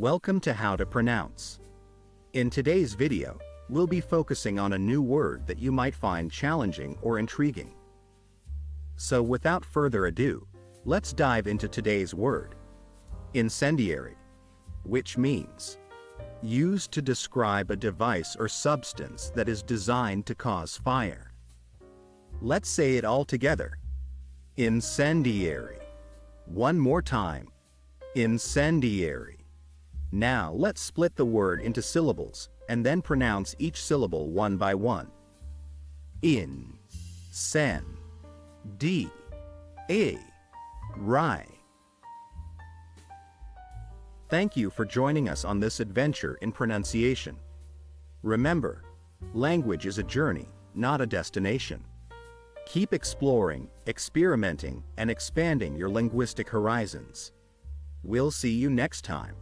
Welcome to How to Pronounce. In today's video, we'll be focusing on a new word that you might find challenging or intriguing. So without further ado, let's dive into today's word. Incendiary, which means used to describe a device or substance that is designed to cause fire. Let's say it all together. Incendiary. One more time. Incendiary. Now let's split the word into syllables and then pronounce each syllable one by one. In, sen, d, a, ry. Thank you for joining us on this adventure in pronunciation. Remember, language is a journey, not a destination. Keep exploring, experimenting, and expanding your linguistic horizons. We'll see you next time.